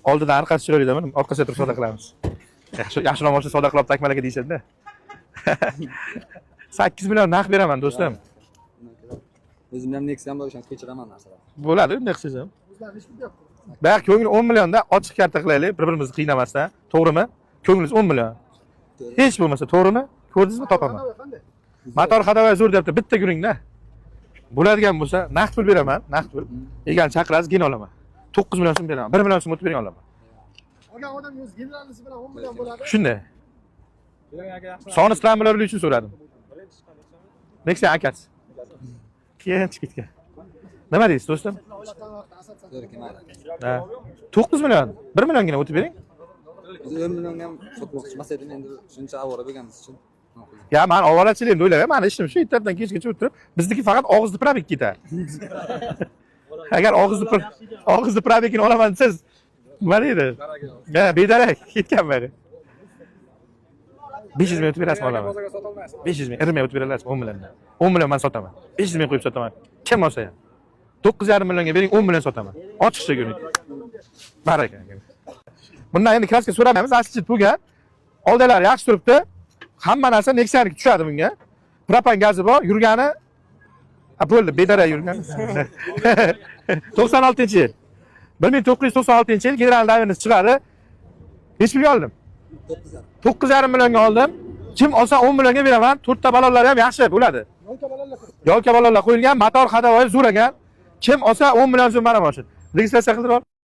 Oldidan orqasi chiroyli mana orqasiga turib savdo qilamiz. Yaxshiroq bo'lsa savdo qilib takmalaga deysiz-da. 8 million naqd beraman do'stim. O'zim ham Nexia ham bor, o'shani kechiraman narsalar. Bo'ladi, Nexia ham. Bayaq ko'ngil 10 millionda ochiq karta qilaylik, bir-birimizni qiynamasdan, to'g'rimi? Ko'nglingiz 10 million. Hech bo'lmasa, to'g'rimi? Ko'rdingizmi, topaman. Motor xadavay zo'r debdi, bitta yuring-da. Bo'ladigan bo'lsa, naqd pul beraman, naqd pul. Egani chaqirasiz, keyin olaman. 9 million so'm beraman. 1 million so'm o'tib bering olaman. Olgan odam o'z generalisi bilan 10 million bo'ladi. Shunday. Soni stramlarlar uchun so'radim. Nexia akasi. Keyin chiqib ketgan. Nima deysiz, do'stim? Ha. 9 million. 1 milliongina o'tib bering. Biz 10 millionga ham sotmoqchi emas edim, endi shuncha avvora bo'lganimiz uchun. Ya, men avvalachilik o'ylayman, meni ishim shu ertadan kechgacha o'tirib, bizniki faqat og'izni probek ketadi. Agar og'izni probekini olaman desiz, nima deydi? Ha, bedarak ketgan bari. 500 ming o'tib berasizmi olaman? 500 ming, irmay o'tib berasizmi 10 milliondan? 10 million men sotaman. 500 ming qo'yib sotaman. Kim olsa ham. 9,5 millionga bering, 10 million sotaman. Ochiqcha ko'ring. Baraka. Bundan endi kraska so'ramaymiz, asli bo'lgan. Oldalari yaxshi turibdi. Hamma narsa Nexia'niki tushadi bunga. Propan gazi bor, yurgani bo'ldi, bedarak yurgani. 96-yil. 1996-yil general davirniz chiqadi. Nech pulga oldim? 9,5 millionga oldim. Kim olsa 10 millionga beraman. 4 ta balonlari ham yaxshi bo'ladi. Yolka balonlar qo'yilgan, motor xadavoyi zo'r ekan. Kim olsa 10 million so'm beraman. Registratsiya qildirib ol.